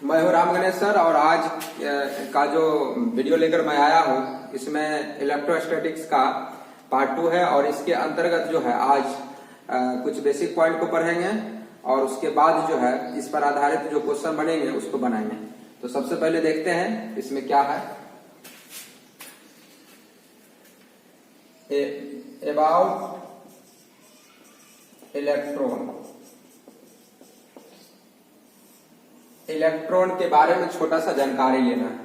मैं हूँ राम गणेश सर और आज का जो वीडियो लेकर मैं आया हूँ इसमें इलेक्ट्रोस्टैटिक्स का पार्ट 2 है और इसके अंतर्गत जो है आज कुछ बेसिक पॉइंट को पढ़ेंगे और उसके बाद जो है इस पर आधारित जो क्वेश्चन बनेंगे उसको बनाएंगे। तो सबसे पहले देखते हैं इसमें क्या है। अबाउट इलेक्ट्रॉन, इलेक्ट्रॉन के बारे में छोटा सा जानकारी लेना है।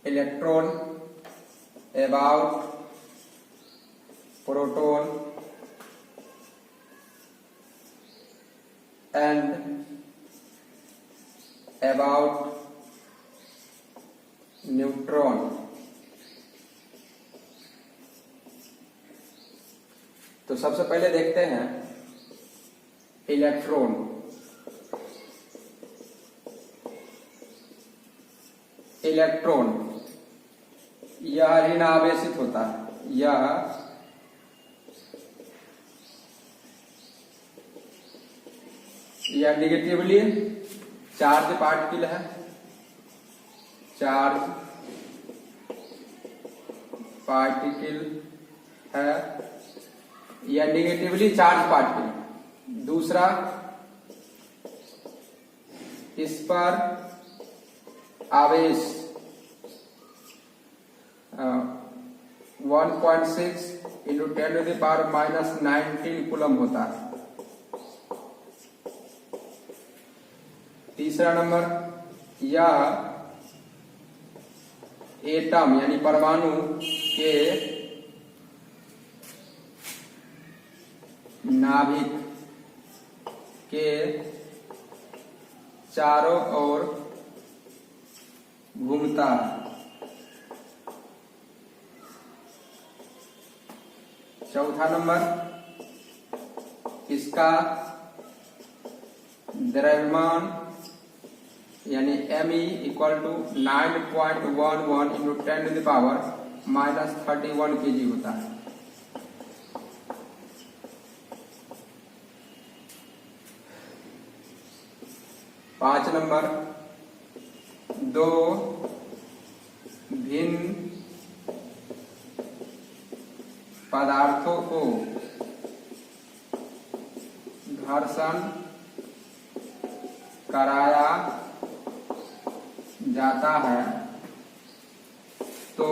Electron, about proton and about neutron. तो सबसे पहले देखते हैं इलेक्ट्रॉन। इलेक्ट्रॉन यह ऋण आवेशित होता है, यह निगेटिवली चार्ज पार्टिकल है, चार्ज पार्टिकल है, यह निगेटिवली चार्ज पार्टिकल। दूसरा, इस पर आवेश 1.6 इंटू 10⁻⁻19 कूलम होता है। तीसरा नंबर, यह एटम यानी परमाणु के नाभिक के चारों ओर घूमता है। चौथा नंबर, इसका द्रव्यमान यानी Me equal to 9.11 into 10⁻31 kg होता है। पांच नंबर, दो भिन्न पदार्थों को घर्षण कराया जाता है तो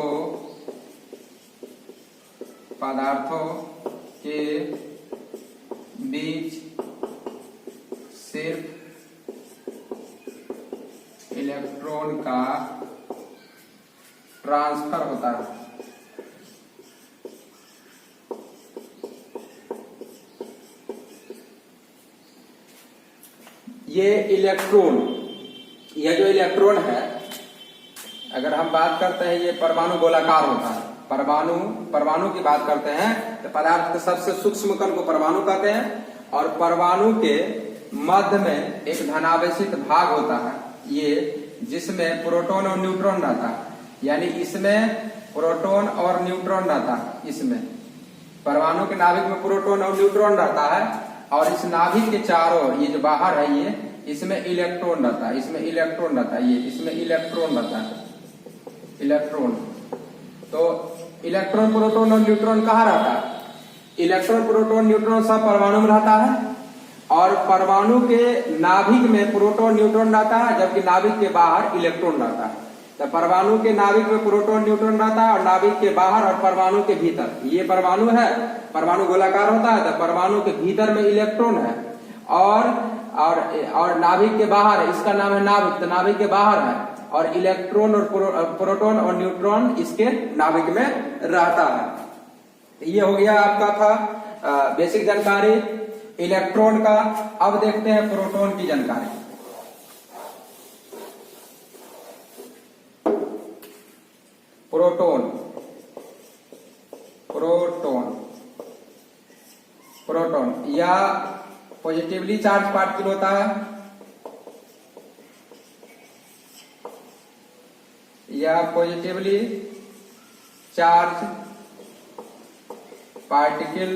पदार्थों के बीच सिर्फ इलेक्ट्रॉन का ट्रांसफर होता है। ये इलेक्ट्रॉन, यह जो इलेक्ट्रॉन है, अगर हम बात करते हैं ये परमाणु गोलाकार होता है। परमाणु की बात करते हैं तो पदार्थ के सबसे सूक्ष्म कण को परमाणु कहते हैं और परमाणु के मध्य में एक धनावेशित भाग होता है ये, जिसमें प्रोटॉन और न्यूट्रॉन रहता है। यानी इसमें प्रोटॉन और न्यूट्रॉन रहता है। इसमें परमाणु के नाभिक में प्रोटॉन और न्यूट्रॉन रहता है और इस नाभिक के चारों ये जो बाहर है ये, इसमें इलेक्ट्रॉन रहता है। इसमें इलेक्ट्रॉन रहता है, ये इसमें इलेक्ट्रॉन रहता है। इलेक्ट्रॉन, तो इलेक्ट्रॉन प्रोटॉन और न्यूट्रॉन कहाँ रहता है? इलेक्ट्रॉन प्रोटॉन न्यूट्रॉन सब परमाणु में रहता है और परमाणु के नाभिक में प्रोटॉन न्यूट्रॉन रहता है, जबकि नाभिक के बाहर इलेक्ट्रॉन रहता है। तो परमाणु के नाभिक में प्रोटॉन न्यूट्रॉन रहता है और नाभिक के बाहर और परमाणु के भीतर, ये परमाणु है, परमाणु गोलाकार होता है तो परमाणु के भीतर में इलेक्ट्रॉन है और नाभिक के बाहर, इसका नाम है नाभिक, तो नाभिक के बाहर है और इलेक्ट्रॉन और प्रोटॉन और न्यूट्रॉन इसके नाभिक में रहता है। ये हो गया आपका था बेसिक जानकारी इलेक्ट्रॉन का। अब देखते हैं प्रोटॉन की जानकारी। प्रोटॉन, प्रोटॉन या पॉजिटिवली चार्ज पार्टिकल होता है या पॉजिटिवली चार्ज पार्टिकल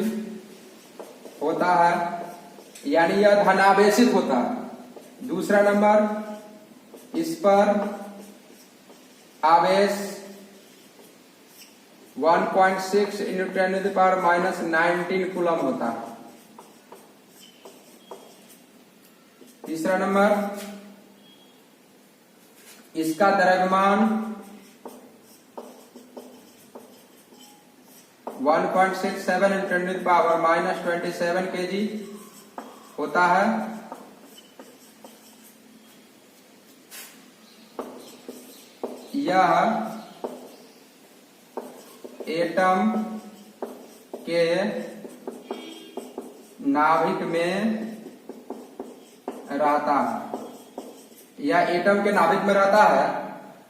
होता है, यानी यह धनावेशित होता है। दूसरा नंबर, इस पर आवेश 1.6 इंटू 10⁻⁻19 कूलम होता है। तीसरा नंबर, इसका द्रव्यमान 1.67 इंटू 10⁻⁻27 kg होता है। यह एटम के नाभिक में रहता है, यह एटम के नाभिक में रहता है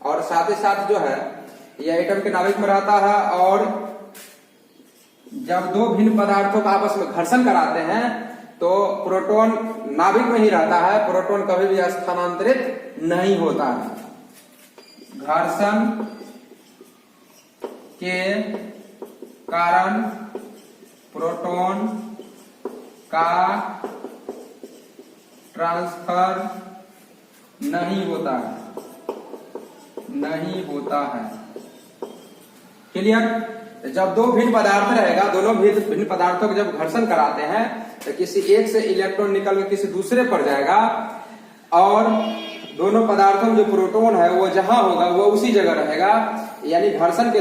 और साथ ही साथ जो है यह एटम के नाभिक में रहता है, और जब दो भिन्न पदार्थों का आपस में घर्षण कराते हैं तो प्रोटॉन नाभिक में ही रहता है, प्रोटॉन कभी भी स्थानांतरित नहीं होता है। घर्षण के कारण प्रोटॉन का ट्रांसफर नहीं होता है। क्लियर? जब दो भिन्न पदार्थ रहेगा, दोनों भिन्न पदार्थों को जब घर्षण कराते हैं तो किसी एक से इलेक्ट्रॉन निकल कर किसी दूसरे पर जाएगा, और दोनों पदार्थों में जो प्रोटॉन है वो जहां होगा वो उसी जगह रहेगा। यानी घर्षण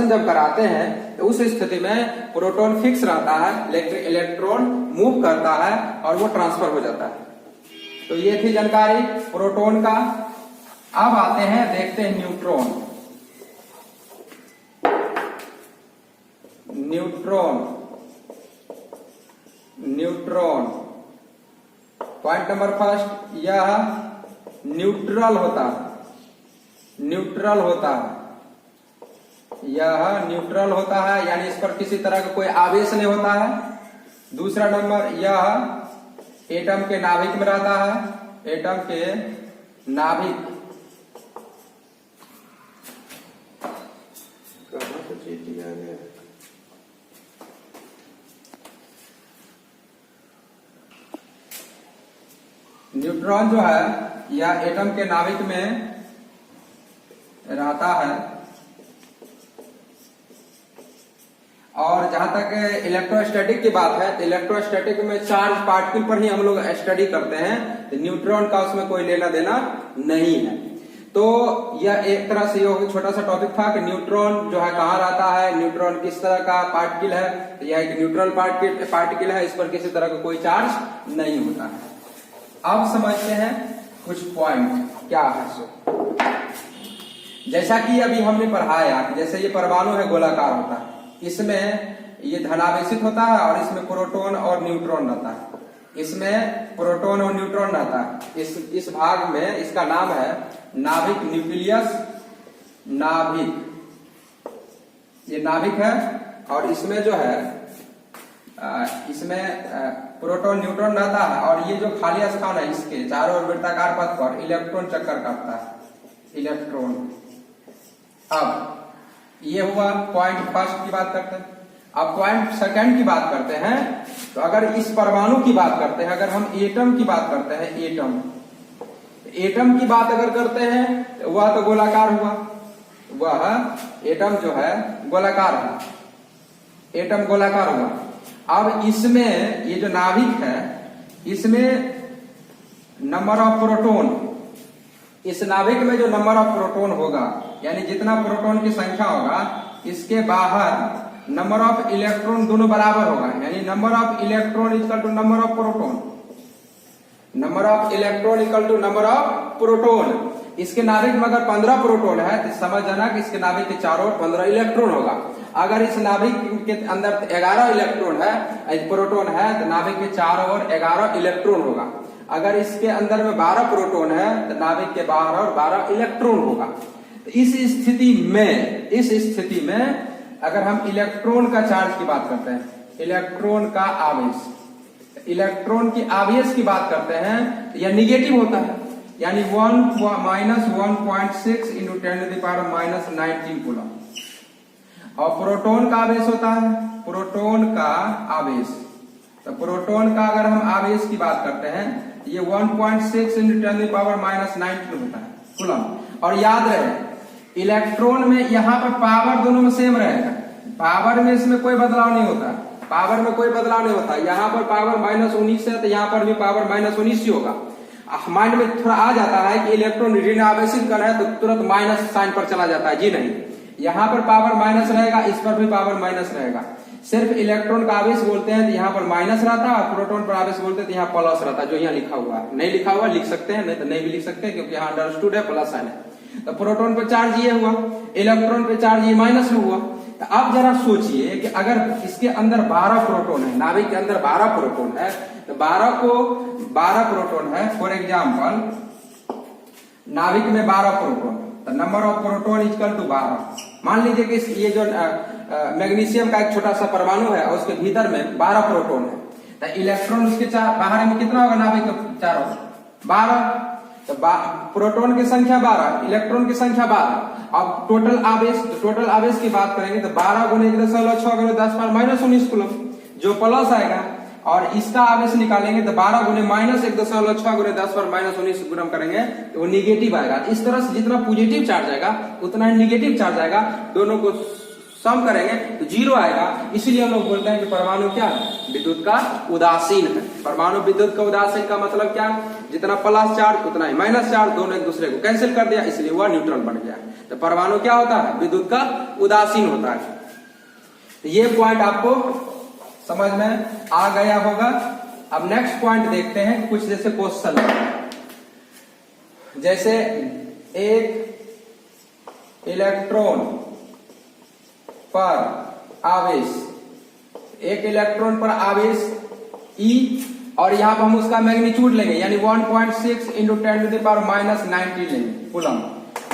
जब कराते हैं तो उस स्थिति में प्रोटॉन फिक्स रहता है, लेकिन इलेक्ट्रॉन मूव करता है और वो ट्रांसफर हो जाता है। तो ये थी जानकारी प्रोटॉन का। अब आते हैं, देखते हैं neutron. Neutron point number first, यह न्यूट्रल होता है। यह न्यूट्रल होता है, यानी इस पर किसी तरह का कोई आवेश नहीं होता है। दूसरा नंबर, यह एटम के नाभिक में रहता है। एटम के नाभिक, न्यूट्रॉन जो है यह एटम के नाभिक में रहता है। और जहां तक इलेक्ट्रोस्टैटिक की बात है तो इलेक्ट्रोस्टैटिक में चार्ज पार्टिकल पर ही हम लोग स्टडी करते हैं, तो न्यूट्रॉन का उसमें कोई लेना देना नहीं है। तो यह एक तरह से ये छोटा सा टॉपिक था कि न्यूट्रॉन जो है कहाँ रहता है, न्यूट्रॉन किस तरह का पार्टिकल है। तो यह एक न्यूट्रल पार्टिकल है, इस पर किसी तरह का कोई चार्ज नहीं होता है। अब समझते हैं कुछ पॉइंट क्या है। सो जैसा कि अभी हमने पढ़ाया कि जैसे ये परमाणु है गोलाकार होता है, इसमें ये धनावेशित होता है और इसमें प्रोटॉन और न्यूट्रॉन रहता है। इसमें प्रोटॉन और न्यूट्रॉन रहता है। इस भाग में इसका नाम है नाभिक, न्यूक्लियस नाभिक। ये नाभिक है और इसमें जो है इसमें प्रोटॉन न्यूट्रॉन रहता है, और ये जो खाली स्थान है इसके चारों ओर वृत्ताकार पथ पर इलेक्ट्रॉन चक्कर काटता है। इलेक्ट्रॉन। अब ये हुआ पॉइंट फर्स्ट की बात करते हैं। अब पॉइंट सेकंड की बात करते हैं। तो अगर इस परमाणु की बात करते हैं, अगर हम एटम की बात करते हैं, एटम की बात अगर करते हैं तो वह तो गोलाकार हुआ, वह एटम जो है गोलाकार है। एटम गोलाकार हुआ। अब इसमें ये जो नाभिक है, इसमें नंबर ऑफ प्रोटॉन, इस नाभिक में जो नंबर ऑफ प्रोटॉन होगा, यानी जितना प्रोटॉन की संख्या होगा, इसके बाहर नंबर ऑफ इलेक्ट्रॉन दोनों बराबर होगा। यानी number of electron equal to number of proton. Number of electron equal to number of proton. इसके नाभिक में अगर 15 प्रोटॉन है तो समझ जाना कि इसके नाभिक के चारों ओर 15 इलेक्ट्रॉन होगा। अगर इस नाभिक के अंदर 11 इलेक्ट्रॉन है, प्रोटॉन है, तो नाभिक के चारों ओर 11 इलेक्ट्रॉन होगा। अगर इसके अंदर में 12 प्रोटॉन है तो नाभिक के बाहर और 12 इलेक्ट्रॉन होगा। तो इस स्थिति में अगर हम इलेक्ट्रॉन का चार्ज की बात करते हैं, इलेक्ट्रॉन का आवेश, इलेक्ट्रॉन की आवेश की बात करते हैं तो यह निगेटिव होता है। यानी 1-1.6 इंटू 10⁻⁻19 कूलम। और प्रोटॉन का आवेश होता है, प्रोटॉन का आवेश तो प्रोटॉन का अगर हम आवेश की बात करते हैं, ये 1.6 × 10⁻⁹ होता है कूलम। और याद रहे इलेक्ट्रॉन में यहाँ पर पावर दोनों में सेम रहेगा, पावर में इसमें कोई बदलाव नहीं होता, पावर में कोई बदलाव नहीं होता। यहाँ पर पावर -19 है तो यहाँ पर भी पावर -19 ही होगा। माइंड में थोड़ा आ जाता है कि इलेक्ट्रॉन ऋण आवेशित कण है तो तुरंत माइनस साइन पर चला जाता है, जी नहीं, यहाँ पर पावर माइनस रहेगा, इस पर भी पावर माइनस रहेगा। सिर्फ इलेक्ट्रॉन का आवेश बोलते हैं तो यहाँ पर माइनस रहता है, और प्रोटॉन पर आवेश बोलते हैं तो यहाँ प्लस रहता है, जो यहाँ लिखा हुआ है। नहीं लिखा हुआ लिख सकते हैं, नहीं तो नहीं भी लिख सकते हैं, क्योंकि यहाँ अंडरस्टूड है प्लस साइन है। तो प्रोटॉन पे चार्ज ये हुआ, इलेक्ट्रॉन पे चार्ज ये माइनस में हुआ। तो आप जरा सोचिए कि अगर इसके अंदर 12 प्रोटॉन है, नाभिक के अंदर 12 प्रोटॉन है, तो 12 प्रोटॉन है, फॉर एग्जाम्पल नाभिक में 12 प्रोटॉन, तो number of proton equal to 12। मान लीजिए कि ये जो मैग्नीशियम का एक छोटा सा परमाणु है और उसके भीतर में 12 प्रोटॉन है, तो इलेक्ट्रॉन उसके बाहर में कितना होगा, नाभिक के चारों 12, तो प्रोटॉन की संख्या 12, इलेक्ट्रॉन की संख्या 12। अब टोटल आवेश की बात करेंगे तो 12 × 1.6 × 10⁻⁻19 कूलम जो प्लस आएगा, और इसका आवेश निकालेंगे तो 12 × -1.6 × 10⁻⁻19 गुणम करेंगे तो वो निगेटिव आएगा। इस तरह से जितना पॉजिटिव चार्ज आएगा उतना ही निगेटिव चार्ज आएगा, दोनों को सम करेंगे तो 0 आएगा। इसीलिए हम लोग बोलते हैं कि परमाणु क्या है, विद्युत का उदासीन है। परमाणु विद्युत का उदासीन का मतलब क्या, जितना प्लस चार्ज उतना ही माइनस चार्ज, दोनों एक दूसरे को कैंसिल कर दिया, इसलिए वह न्यूट्रल बन गया। तो परमाणु क्या होता है, विद्युत का उदासीन होता है। ये पॉइंट आपको समझ में आ गया होगा। अब नेक्स्ट पॉइंट देखते हैं, कुछ जैसे क्वेश्चन, जैसे एक इलेक्ट्रॉन पर आवेश, एक इलेक्ट्रॉन पर आवेश E, और यहां पर हम उसका मैग्नीट्यूड लेंगे, यानी 1.6 × 10⁻⁻19 लेंगे कूलम।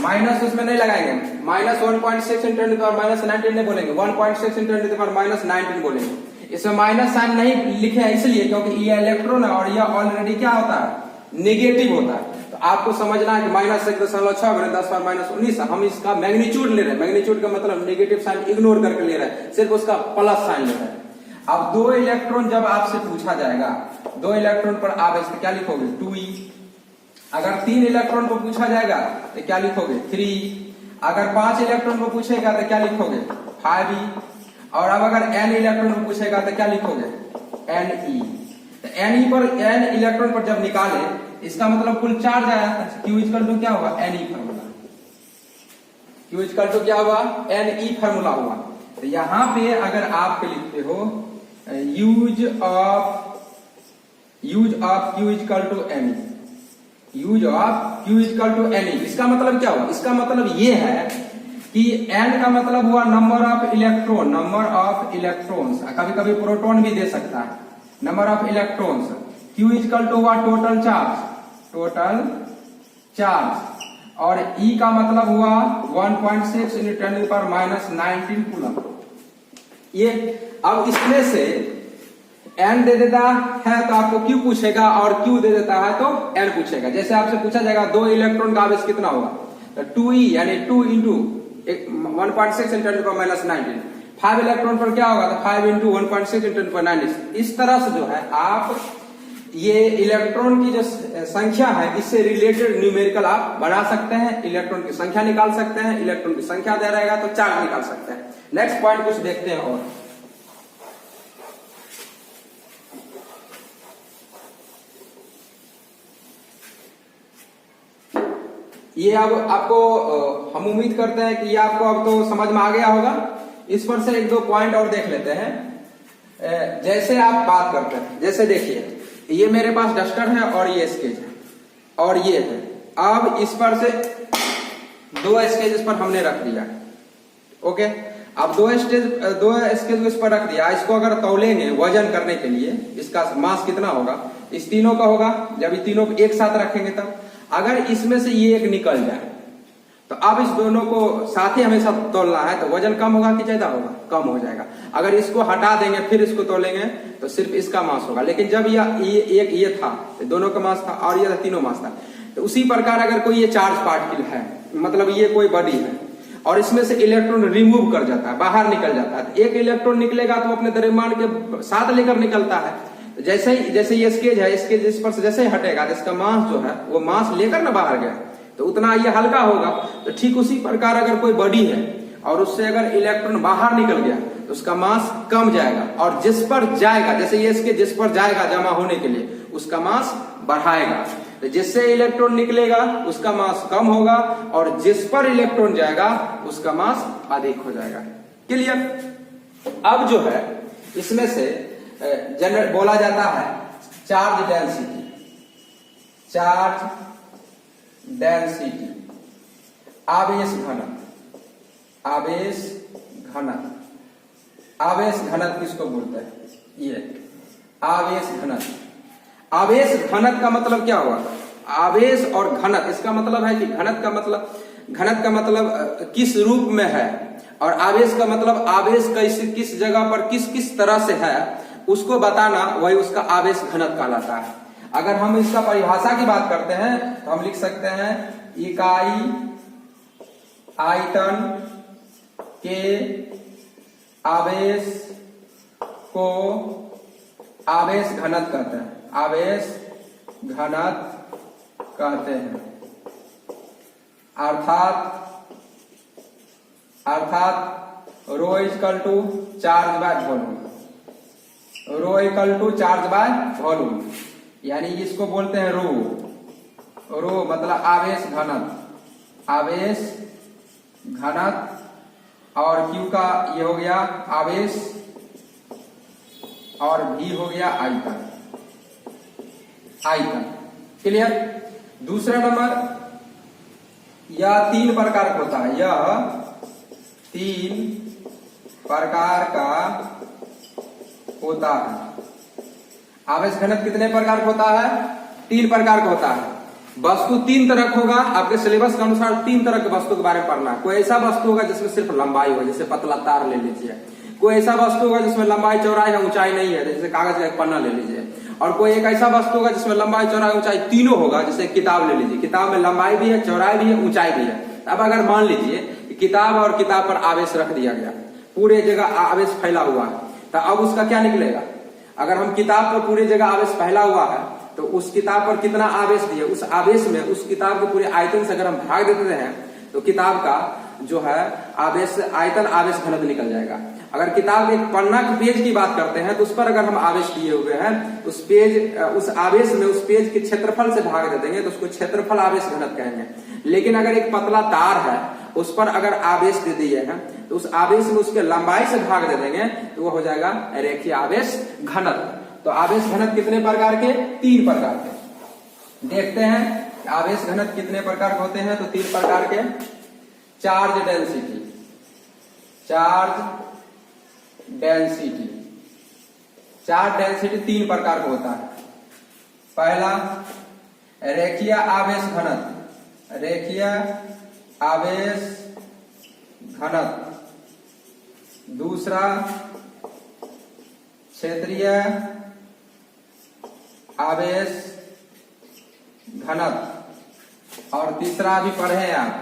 माइनस उसमें नहीं लगाएंगे, -1.6 × 10⁻⁻19 नहीं बोलेंगे, 1.6 × 10⁻⁻19 बोलेंगे। इसमें माइनस साइन नहीं लिखे हैं इसलिए क्योंकि ये इलेक्ट्रॉन है और यह ऑलरेडी क्या होता है, नेगेटिव होता है। तो आपको समझना है कि -1.6 × 10⁻⁻19, हम इसका मैग्नीट्यूड ले रहे हैं। मैग्नीट्यूड का मतलब नेगेटिव साइन इग्नोर करके ले रहे हैं, सिर्फ उसका प्लस साइन ले रहे हैं। अब 2 इलेक्ट्रॉन जब आपसे पूछा जाएगा, 2 इलेक्ट्रॉन पर आवेश, तो क्या लिखोगे, 2e। अगर 3 इलेक्ट्रॉन को पूछा जाएगा तो क्या लिखोगे, 3। अगर 5 इलेक्ट्रॉन को पूछेगा तो क्या लिखोगे, 5e। और अब अगर n इलेक्ट्रॉन को पूछेगा तो क्या लिखोगे, ne। तो n इलेक्ट्रॉन पर जब निकाले, इसका मतलब कुल चार्ज आया, Q इक्वल टू क्या होगा, Ne फार्मूला। Q इक्वल टू क्या हुआ, Ne फार्मूला हुआ। तो यहां पे अगर आप लिखते हो use of Q equal to Ne, use of Q equal to Ne, इसका मतलब क्या हुआ, इसका मतलब ये है कि n का मतलब हुआ नंबर ऑफ इलेक्ट्रॉन्स, कभी कभी प्रोटॉन भी दे सकता है, number of electrons. Q equal to हुआ टोटल चार्ज, और E का मतलब हुआ 1.6 × 10⁻⁻19 कूलम। ये अब इसमें से n दे देता है तो आपको Q पूछेगा, और Q दे देता है तो n पूछेगा। जैसे आपसे पूछा जाएगा 2 इलेक्ट्रॉन का आवेश कितना होगा, तो 2e यानी 2 × 1.6 × 10⁻⁻19। 5 इलेक्ट्रॉन पर क्या होगा, तो 5 × 1.6 × 10⁻⁹। इस तरह से जो है आप ये इलेक्ट्रॉन की जो संख्या है इससे रिलेटेड न्यूमेरिकल आप बना सकते हैं, इलेक्ट्रॉन की संख्या निकाल सकते हैं, इलेक्ट्रॉन की संख्या दे रहेगा तो चार्ज निकाल सकते हैं। नेक्स्ट पॉइंट कुछ देखते हैं, और ये अब आपको हम उम्मीद करते हैं कि ये आपको अब तो समझ में आ गया होगा। इस पर से 1-2 पॉइंट और देख लेते हैं। जैसे आप बात करते हैं, जैसे देखिए ये मेरे पास डस्टर है और ये स्केच है और ये है। अब इस पर से 2 स्केच इस पर हमने रख दिया, ओके। अब 2 स्केच इस पर रख दिया, इसको अगर तौलेंगे वजन करने के लिए, इसका मास कितना होगा, इस तीनों का होगा। जब ये तीनों को एक साथ रखेंगे तब अगर इसमें से ये एक निकल जाए तो अब इस दोनों को साथ ही हमेशा तोलना है, तो वजन कम होगा कि ज्यादा होगा, कम हो जाएगा। अगर इसको हटा देंगे फिर इसको तोलेंगे तो सिर्फ इसका मास होगा। लेकिन जब ये था, दोनों का मास था और ये तीनों मास था, तो उसी प्रकार अगर कोई ये चार्ज पार्टिकल है, मतलब ये कोई बॉडी है और इसमें से इलेक्ट्रॉन रिमूव कर जाता है, बाहर निकल जाता है, तो एक इलेक्ट्रॉन निकलेगा तो अपने द्रव्यमान के साथ लेकर निकलता है। जैसे ये स्केज है, स्केज इस पर से जैसे ही हटेगा तो इसका मास जो है वो मास लेकर ना बाहर गया तो उतना ये हल्का होगा। तो ठीक उसी प्रकार अगर कोई बॉडी है और उससे अगर इलेक्ट्रॉन बाहर निकल गया तो उसका मास कम जाएगा, और जिस पर जाएगा, जैसे ये स्केज जिस पर जाएगा जमा होने के लिए, उसका मास बढ़ाएगा। तो जिससे इलेक्ट्रॉन निकलेगा उसका मास कम होगा, और जिस पर इलेक्ट्रॉन जाएगा उसका मास अधिक हो जाएगा। क्लियर। अब जो है इसमें से जनरेट बोला जाता है चार्ज डेंसिटी। चार्ज डेंसिटी, आवेश घनत्व। आवेश घनत्व, आवेश घनत्व किसको बोलते हैं? ये आवेश घनत्व। आवेश घनत्व का मतलब क्या हुआ? आवेश और घनत्व, इसका मतलब है कि घनत्व का मतलब किस रूप में है, और आवेश का मतलब आवेश किस जगह पर किस तरह से है उसको बताना, वही उसका आवेश घनत्व कहलाता है। अगर हम इसका परिभाषा की बात करते हैं तो हम लिख सकते हैं इकाई आयतन के आवेश को आवेश घनत्व कहते हैं। आवेश घनत्व कहते हैं। अर्थात rho equal to charge by volume. Rho equal to charge by volume, यानी इसको बोलते हैं रो। रो मतलब आवेश घनत्व। आवेश घनत्व, और क्यू का ये हो गया आवेश, और भी हो गया आयतन। आयतन। क्लियर। दूसरा नंबर, यह 3 प्रकार का होता है। यह 3 प्रकार का होता है। आवेश घनत्व कितने प्रकार का होता है? 3 प्रकार का होता है। वस्तु 3 तरह का होगा। आपके सिलेबस के अनुसार 3 तरह के वस्तु के बारे में पढ़ना है। कोई ऐसा वस्तु होगा जिसमें सिर्फ लंबाई हो, जैसे पतला तार ले लीजिए। कोई ऐसा वस्तु होगा जिसमें लंबाई चौड़ाई है, ऊंचाई नहीं है, जैसे कागज का एक पन्ना ले लीजिए। और कोई एक ऐसा वस्तु होगा जिसमें लंबाई चौड़ाई ऊंचाई तीनों होगा, जैसे किताब ले लीजिए। किताब में लंबाई भी है, चौड़ाई भी है, ऊंचाई भी है। अब अगर मान लीजिए कि किताब और किताब पर आवेश रख दिया गया, पूरे जगह आवेश फैला हुआ है, तो अब उसका क्या निकलेगा? अगर हम किताब पर पूरी जगह आवेश फैला हुआ है तो उस किताब पर कितना आवेश दिए, उस आवेश में उस किताब के पूरे आयतन से अगर हम भाग देते हैं तो किताब का जो है आवेश आयतन आवेश घनत्व निकल जाएगा। अगर किताब एक पन्ना के पेज की बात करते हैं तो उस पर अगर हम आवेश दिए हुए हैं, उस पेज उस आवेश में उस पेज के क्षेत्रफल से भाग दे देंगे तो उसको क्षेत्रफल आवेश घनत्व कहेंगे। लेकिन अगर एक पतला तार है उस पर अगर आवेश दे दिए हैं तो उस आवेश में उसके लंबाई से भाग दे देंगे तो वो हो जाएगा रेखीय आवेश घनत्व। तो आवेश घनत्व कितने प्रकार के? 3 प्रकार के। देखते हैं आवेश घनत्व कितने प्रकार के होते हैं। तो 3 प्रकार के। Charge density. Charge density. Charge density 3 प्रकार का होता है। पहला रेखीय आवेश घनत्व। रेखीय आवेश घनत्व। दूसरा क्षेत्रीय आवेश घनत्व। और तीसरा भी पढ़े हैं आप,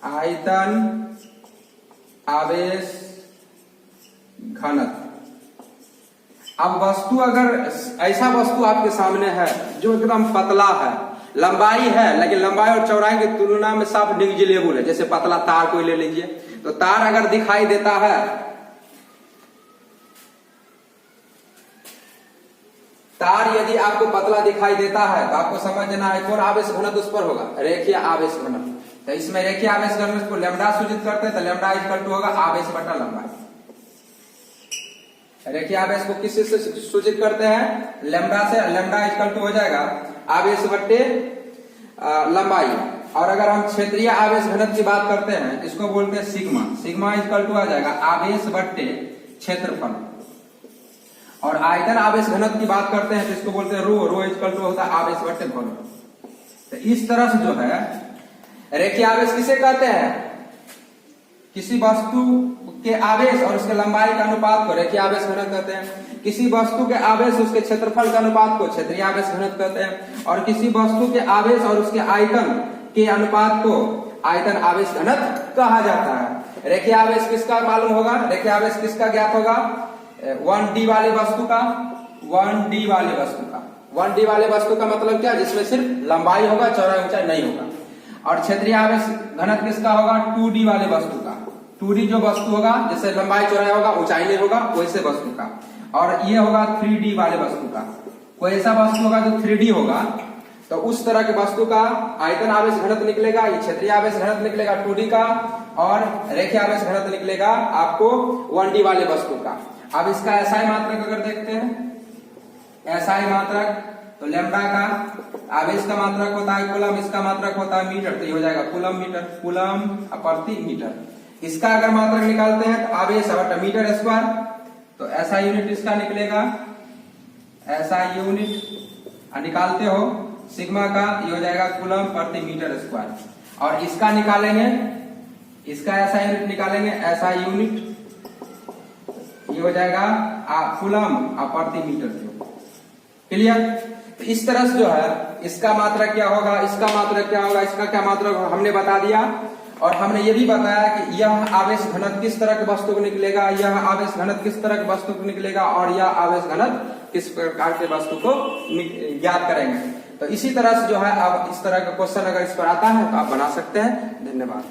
आयतन आवेश घनत्व। अब वस्तु अगर ऐसा वस्तु आपके सामने है जो एकदम पतला है, लंबाई है लेकिन लंबाई और चौड़ाई की तुलना में साफ निग्लिजिबल है, जैसे पतला तार कोई ले लीजिए, तो तार अगर दिखाई देता है, तार यदि आपको पतला दिखाई देता है तो आपको समझना है कौन आवेश घनत्व उस पर होगा? रेखीय आवेश घनत्व। तो इसमें रेखीय आवेश घनत्व को लैम्डा सूचित करते हैं, तो लैम्डा इक्वल टू होगा आवेश बटा लंबाई। रेखीय आवेश को किस से सूचित करते हैं? लैम्डा से। लैम्डा इक्वल टू हो जाएगा आवेश बटे लंबाई। और अगर हम क्षेत्रीय आवेश घनत्व की बात करते हैं इसको बोलते हैं सिग्मा। सिग्मा इक्वल टू आ जाएगा आवेश बटे क्षेत्रफल। और आयतन आवेश घनत्व की बात करते हैं तो इसको बोलते हैं रो। रो इक्वल टू होता है आवेश बटे वॉल्यूम। तो इस तरह से जो है रेखीय आवेश किसे कहते हैं? किसी वस्तु के आवेश और उसके लंबाई का अनुपात को रेखीय आवेश घनत्व कहते हैं। किसी वस्तु के आवेश उसके क्षेत्रफल का अनुपात को क्षेत्रीय आवेश घनत्व कहते हैं। और किसी वस्तु के आवेश और उसके आयतन के अनुपात को आयतन आवेश घनत्व कहा जाता है। रेखीय आवेश किसका मालूम होगा? रेखीय आवेश किसका ज्ञात होगा? 1D वाले वस्तु का 1D वाले वस्तु का। 1D वाले वस्तु का मतलब क्या, जिसमें सिर्फ लंबाई होगा, चौड़ाई ऊंचाई नहीं होगा। और क्षेत्रीय आवेश घनत्व किसका होगा, 2D वाले वस्तु का। 2D जो वस्तु होगा, जैसे लंबाई चौड़ाई होगा, ऊंचाई नहीं होगा, वैसे वस्तु का। और ये होगा 3D वाले वस्तु का। कोई ऐसा वस्तु होगा जो 3D होगा, तो उस तरह के वस्तु का आयतन आवेश घनत्व निकलेगा, ये क्षेत्रीय आवेश घनत्व निकलेगा 2D का, और रेखीय आवेश घनत्व निकलेगा आपको 1D वाले वस्तु का। अब इसका एसआई मात्रक अगर देखते हैं, एसआई मात्रक तो लैम्बडा का आवेश का मात्रक होता है कूलम, इसका मात्रक होता है मीटर, तो ये हो जाएगा कूलम मीटर, कूलम प्रति मीटर। इसका अगर मात्रक निकालते हैं तो आवेश बटा मीटर स्क्वायर, तो एसआई यूनिट इसका निकलेगा, एसआई यूनिट निकालते हो सिग्मा का, ये हो जाएगा कूलम प्रति मीटर स्क्वायर। और इसका निकालेंगे, इसका एसआई यूनिट निकालेंगे, एसआई यूनिट ये हो जाएगा कूलम प्रति मीटर। क्लियर। तो इस तरह से जो है इसका मात्रक क्या होगा, इसका मात्रक क्या होगा, इसका क्या मात्रक हमने बता दिया। और हमने ये भी बताया कि यह आवेश घनत्व किस तरह के वस्तु को निकलेगा, यह आवेश घनत्व किस तरह के वस्तु को निकलेगा, और यह आवेश घनत्व किस प्रकार के वस्तु को ज्ञात करेंगे। तो इसी तरह से जो है अब इस तरह का क्वेश्चन अगर इस पर आता है तो आप बना सकते हैं। धन्यवाद।